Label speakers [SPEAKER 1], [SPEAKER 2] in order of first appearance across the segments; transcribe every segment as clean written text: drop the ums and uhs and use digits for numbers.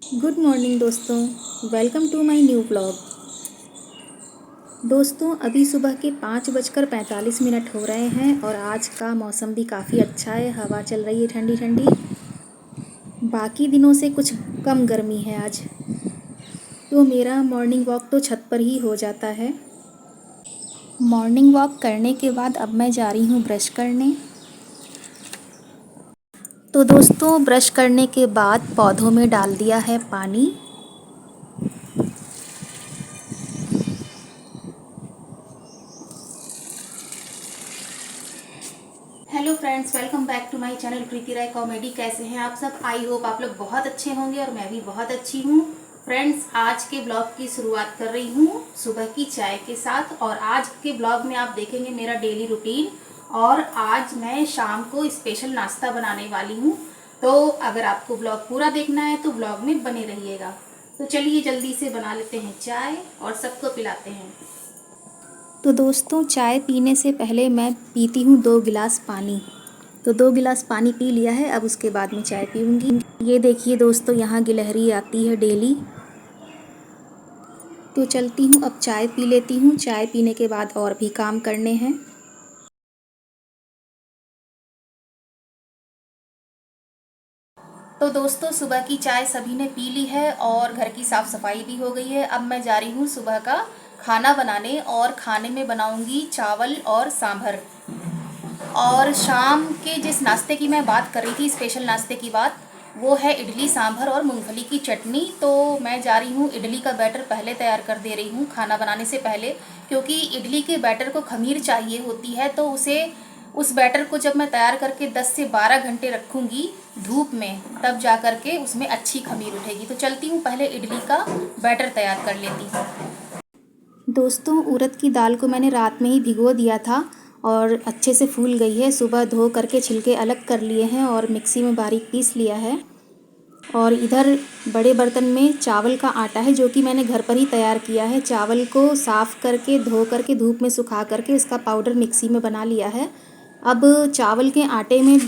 [SPEAKER 1] Good morning दोस्तों। Welcome to my new blog. दोस्तों अभी सुबह के 5:45 हो रहे हैं और आज का मौसम भी काफ़ी अच्छा है। हवा चल रही है ठंडी ठंडी। बाकी दिनों से कुछ कम गर्मी है आज। तो मेरा मॉर्निंग वॉक तो छत पर ही हो जाता है। मॉर्निंग वॉक करने के बाद अब मैं जा रही हूँ ब्रश करने। तो दोस्तों ब्रश करने के बाद पौधों में डाल दिया है पानी। Hello friends, welcome back to my channel Preeti Rai comedy. कैसे हैं आप सब? आई होप आप लोग बहुत अच्छे होंगे और मैं भी बहुत अच्छी हूँ। फ्रेंड्स, आज के ब्लॉग की शुरुआत कर रही हूँ सुबह की चाय के साथ। और आज के ब्लॉग में आप देखेंगे मेरा डेली रूटीन। और आज मैं शाम को स्पेशल नाश्ता बनाने वाली हूँ। तो अगर आपको ब्लॉग पूरा देखना है तो ब्लॉग में बने रहिएगा। तो चलिए जल्दी से बना लेते हैं चाय और सबको पिलाते हैं। तो दोस्तों चाय पीने से पहले मैं पीती हूँ 2 गिलास पानी। तो 2 गिलास पानी पी लिया है, अब उसके बाद में चाय पीऊँगी। ये देखिए दोस्तों, यहाँ गिलहरी आती है डेली। तो चलती हूँ, अब चाय पी लेती हूँ। चाय पीने के बाद और भी काम करने हैं। तो दोस्तों सुबह की चाय सभी ने पी ली है और घर की साफ़ सफाई भी हो गई है। अब मैं जा रही हूँ सुबह का खाना बनाने और खाने में बनाऊँगी चावल और सांभर। और शाम के जिस नाश्ते की मैं बात कर रही थी, स्पेशल नाश्ते की बात, वो है इडली सांभर और मूंगफली की चटनी। तो मैं जा रही हूँ इडली का बैटर पहले तैयार कर दे रही हूँ खाना बनाने से पहले, क्योंकि इडली के बैटर को खमीर चाहिए होती है। तो उस बैटर को जब मैं तैयार करके 10 से 12 घंटे रखूँगी धूप में, तब जा कर के उसमें अच्छी खमीर उठेगी। तो चलती हूँ, पहले इडली का बैटर तैयार कर लेती हूँ। दोस्तों उड़द की दाल को मैंने रात में ही भिगो दिया था और अच्छे से फूल गई है। सुबह धो करके छिलके अलग कर लिए हैं और मिक्सी में बारीक पीस लिया है। और इधर बड़े बर्तन में चावल का आटा है, जो कि मैंने घर पर ही तैयार किया है। चावल को साफ़ करके धो करके धूप में सुखा करके इसका पाउडर मिक्सी में बना लिया है। अब चावल के आटे में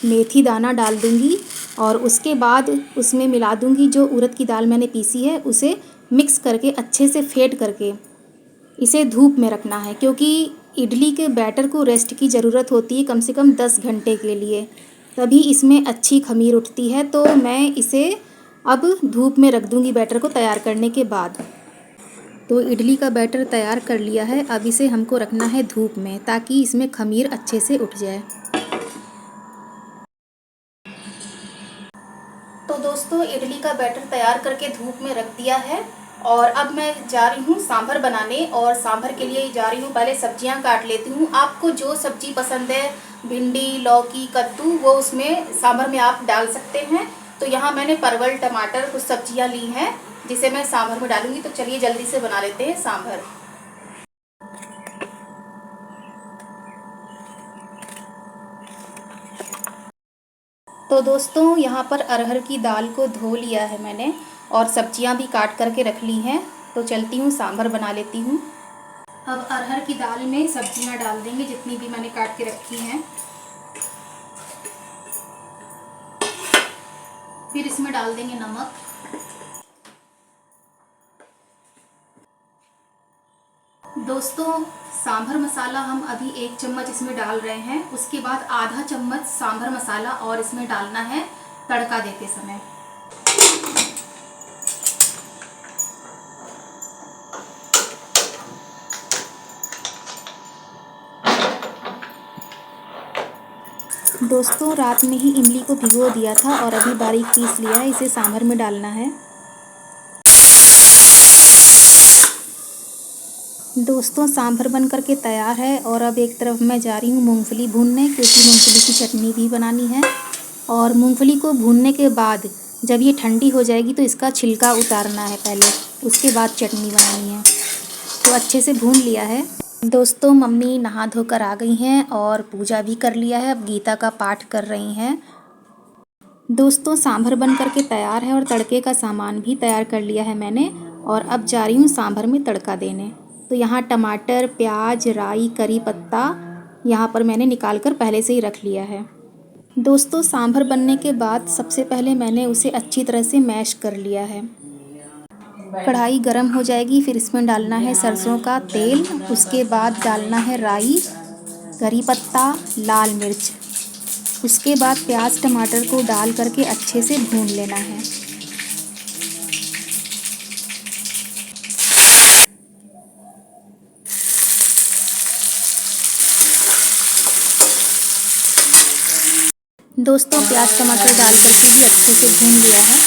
[SPEAKER 1] मेथी दाना डाल दूँगी और उसके बाद उसमें मिला दूँगी जो उड़द की दाल मैंने पीसी है, उसे मिक्स करके अच्छे से फेंट करके इसे धूप में रखना है, क्योंकि इडली के बैटर को रेस्ट की ज़रूरत होती है कम से कम 10 घंटे के लिए, तभी इसमें अच्छी खमीर उठती है। तो मैं इसे अब धूप में रख दूंगी बैटर को तैयार करने के बाद। तो इडली का बैटर तैयार कर लिया है, अब इसे हमको रखना है धूप में ताकि इसमें खमीर अच्छे से उठ जाए। तो दोस्तों इडली का बैटर तैयार करके धूप में रख दिया है और अब मैं जा रही हूँ सांभर बनाने। और सांभर के लिए जा रही हूँ, पहले सब्जियाँ काट लेती हूँ। आपको जो सब्जी पसंद है, भिंडी, लौकी, कद्दू, वो उसमें सांभर में आप डाल सकते हैं। तो यहाँ मैंने परवल, टमाटर, कुछ सब्जियाँ ली हैं जिसे मैं सांभर में डालूंगी। तो चलिए जल्दी से बना लेते हैं सांभर। तो दोस्तों यहाँ पर अरहर की दाल को धो लिया है मैंने और सब्जियाँ भी काट करके रख ली हैं। तो चलती हूँ सांभर बना लेती हूँ। अब अरहर की दाल में सब्जियाँ डाल देंगे जितनी भी मैंने काट के रखी हैं। फिर इसमें डाल देंगे नमक। दोस्तों सांभर मसाला हम अभी 1 चम्मच इसमें डाल रहे हैं। उसके बाद आधा चम्मच सांभर मसाला और इसमें डालना है तड़का देते समय। दोस्तों रात में ही इमली को भिगो दिया था और अभी बारीक पीस लिया है, इसे सांभर में डालना है। दोस्तों सांभर बन करके तैयार है और अब एक तरफ मैं जा रही हूँ मूंगफली भूनने, क्योंकि मूंगफली की चटनी भी बनानी है। और मूंगफली को भूनने के बाद जब ये ठंडी हो जाएगी तो इसका छिलका उतारना है पहले, उसके बाद चटनी बनानी है। तो अच्छे से भून लिया है। दोस्तों मम्मी नहा धोकर आ गई हैं और पूजा भी कर लिया है, अब गीता का पाठ कर रही हैं। दोस्तों सांभर बन करके तैयार है और तड़के का सामान भी तैयार कर लिया है मैंने। और अब जा रही हूँ सांभर में तड़का देने। तो यहाँ टमाटर, प्याज, राई, करी पत्ता यहाँ पर मैंने निकाल कर पहले से ही रख लिया है। दोस्तों सांभर बनने के बाद सबसे पहले मैंने उसे अच्छी तरह से मैश कर लिया है। कढ़ाई गरम हो जाएगी, फिर इसमें डालना है सरसों का तेल, उसके बाद डालना है राई, करी पत्ता, लाल मिर्च। उसके बाद प्याज टमाटर को डाल करके अच्छे से भून लेना है। दोस्तों प्याज टमाटर डाल करके भी अच्छे से भून लिया है।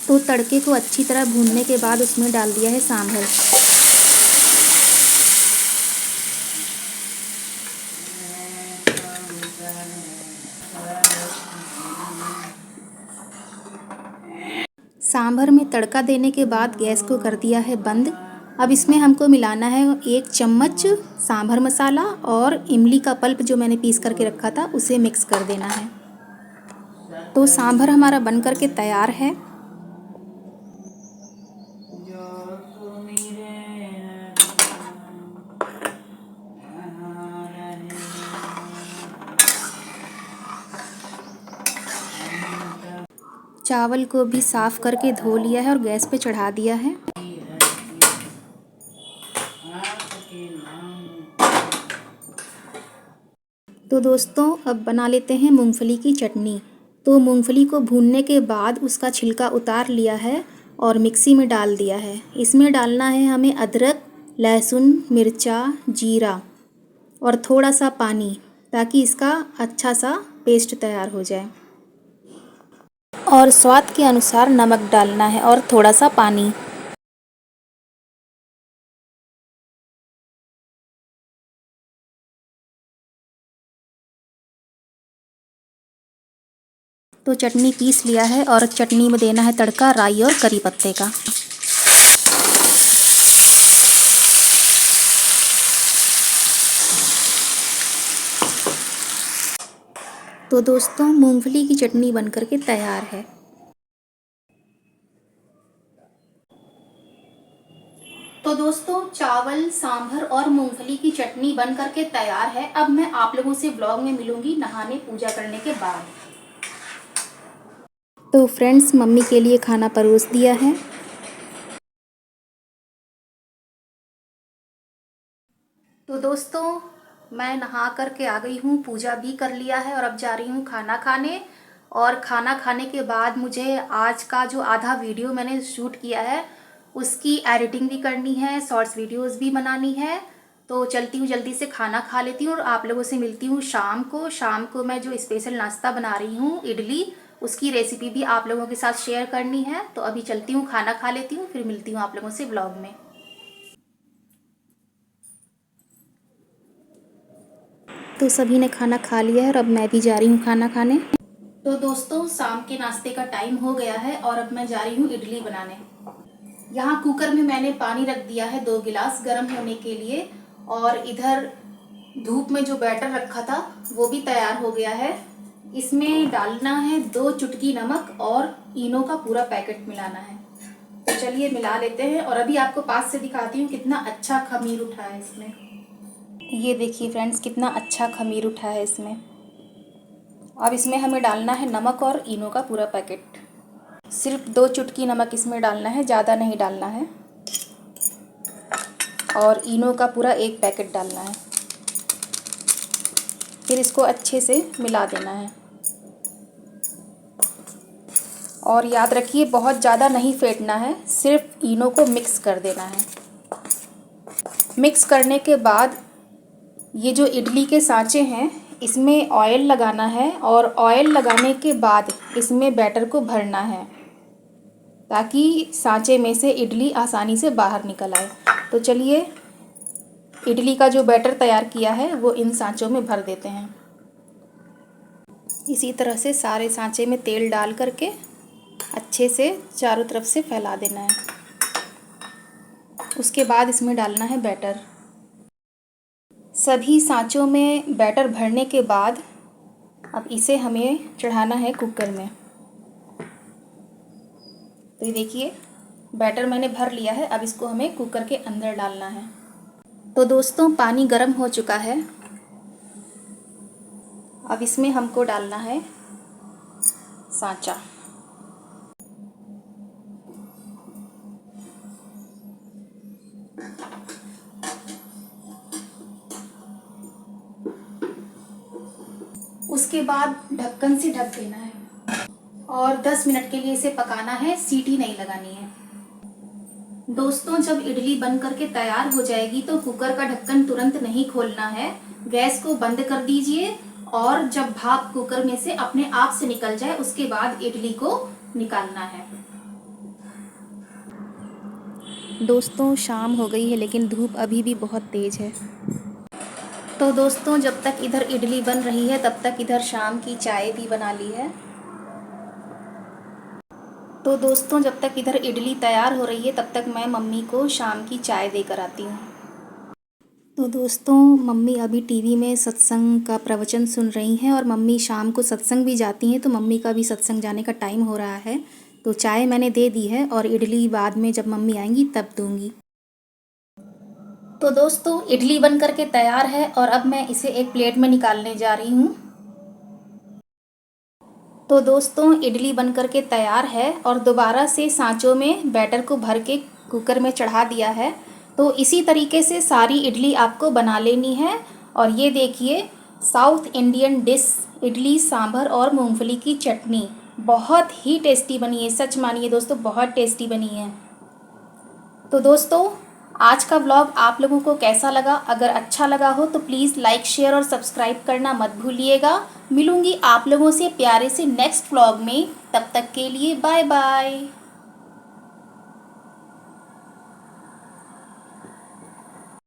[SPEAKER 1] तो तड़के को अच्छी तरह भूनने के बाद उसमें डाल दिया है सांभर। सांभर में तड़का देने के बाद गैस को कर दिया है बंद। अब इसमें हमको मिलाना है 1 चम्मच सांभर मसाला और इमली का पल्प जो मैंने पीस करके रखा था उसे मिक्स कर देना है। तो सांभर हमारा बन करके तैयार है। चावल को भी साफ़ करके धो लिया है और गैस पे चढ़ा दिया है। तो दोस्तों अब बना लेते हैं मूंगफली की चटनी। तो मूंगफली को भूनने के बाद उसका छिलका उतार लिया है और मिक्सी में डाल दिया है। इसमें डालना है हमें अदरक, लहसुन, मिर्चा, जीरा और थोड़ा सा पानी, ताकि इसका अच्छा सा पेस्ट तैयार हो जाए। और स्वाद के अनुसार नमक डालना है और थोड़ा सा पानी। तो चटनी पीस लिया है और चटनी में देना है तड़का राई और करी पत्ते का। तो दोस्तों मूंगफली की चटनी बनकर के तैयार है। तो दोस्तों चावल, सांभर और मूंगफली की चटनी बन करके तैयार है। अब मैं आप लोगों से ब्लॉग में मिलूंगी नहाने पूजा करने के बाद। तो फ्रेंड्स मम्मी के लिए खाना परोस दिया है। तो दोस्तों मैं नहा करके आ गई हूँ, पूजा भी कर लिया है और अब जा रही हूँ खाना खाने। और खाना खाने के बाद मुझे आज का जो आधा वीडियो मैंने शूट किया है उसकी एडिटिंग भी करनी है, शॉर्ट्स वीडियोस भी बनानी है। तो चलती हूँ, जल्दी से खाना खा लेती हूँ और आप लोगों से मिलती हूँ शाम को। शाम को मैं जो स्पेशल नाश्ता बना रही हूँ इडली, उसकी रेसिपी भी आप लोगों के साथ शेयर करनी है। तो अभी चलती हूँ, खाना खा लेती हूँ, फिर मिलती हूँ आप लोगों से ब्लॉग में। तो सभी ने खाना खा लिया है और अब मैं भी जा रही हूँ खाना खाने। तो दोस्तों शाम के नाश्ते का टाइम हो गया है और अब मैं जा रही हूँ इडली बनाने। यहाँ कुकर में मैंने पानी रख दिया है 2 गिलास गर्म होने के लिए। और इधर धूप में जो बैटर रखा था वो भी तैयार हो गया है। इसमें डालना है 2 चुटकी नमक और इनो का पूरा पैकेट मिलाना है। तो चलिए मिला लेते हैं और अभी आपको पास से दिखाती हूँ कितना अच्छा खमीर उठा है इसमें। ये देखिए फ्रेंड्स कितना अच्छा खमीर उठा है इसमें। अब इसमें हमें डालना है नमक और इनो का पूरा पैकेट। सिर्फ 2 चुटकी नमक इसमें डालना है, ज़्यादा नहीं डालना है। और इनो का पूरा 1 पैकेट डालना है। फिर इसको अच्छे से मिला देना है। और याद रखिए बहुत ज़्यादा नहीं फेंटना है, सिर्फ इनो को मिक्स कर देना है। मिक्स करने के बाद ये जो इडली के सांचे हैं इसमें ऑयल लगाना है और ऑयल लगाने के बाद इसमें बैटर को भरना है, ताकि सांचे में से इडली आसानी से बाहर निकल आए। तो चलिए इडली का जो बैटर तैयार किया है वो इन सांचों में भर देते हैं। इसी तरह से सारे सांचे में तेल डाल करके अच्छे से चारों तरफ से फैला देना है। उसके बाद इसमें डालना है बैटर। सभी सांचों में बैटर भरने के बाद अब इसे हमें चढ़ाना है कुकर में। तो ये देखिए बैटर मैंने भर लिया है। अब इसको हमें कुकर के अंदर डालना है। तो दोस्तों पानी गर्म हो चुका है। अब इसमें हमको डालना है सांचा। उसके बाद ढक्कन से ढक देना है और 10 मिनट के लिए इसे पकाना है, सीटी नहीं लगानी है। दोस्तों जब इडली बन करके तैयार हो जाएगी तो कुकर का ढक्कन तुरंत नहीं खोलना है, गैस को बंद कर दीजिए और जब भाप कुकर में से अपने आप से निकल जाए उसके बाद इडली को निकालना है। दोस्तों शाम हो गई है लेकिन धूप अभी भी बहुत तेज है। तो दोस्तों जब तक इधर इडली बन रही है तब तक इधर शाम की चाय भी बना ली है। तो दोस्तों जब तक इधर इडली तैयार हो रही है तब तक मैं मम्मी को शाम की चाय देकर आती हूँ। तो दोस्तों मम्मी अभी टीवी में सत्संग का प्रवचन सुन रही हैं और मम्मी शाम को सत्संग भी जाती हैं, तो मम्मी का भी सत्संग जाने का टाइम हो रहा है। तो चाय मैंने दे दी है और इडली बाद में जब मम्मी आएंगी तब दूंगी। तो दोस्तों इडली बन करके तैयार है और अब मैं इसे एक प्लेट में निकालने जा रही हूँ। तो दोस्तों इडली बन करके तैयार है और दोबारा से सांचों में बैटर को भर के कुकर में चढ़ा दिया है। तो इसी तरीके से सारी इडली आपको बना लेनी है। और ये देखिए south Indian dish idli sambar और मूंगफली की चटनी बहुत ही टेस्टी बनी है, सच मानिए दोस्तों बहुत टेस्टी बनी है। तो दोस्तों आज का व्लॉग आप लोगों को कैसा लगा? अगर अच्छा लगा हो तो प्लीज़ लाइक शेयर और सब्सक्राइब करना मत भूलिएगा। मिलूंगी आप लोगों से प्यारे से नेक्स्ट व्लॉग में, तब तक के लिए बाय बाय।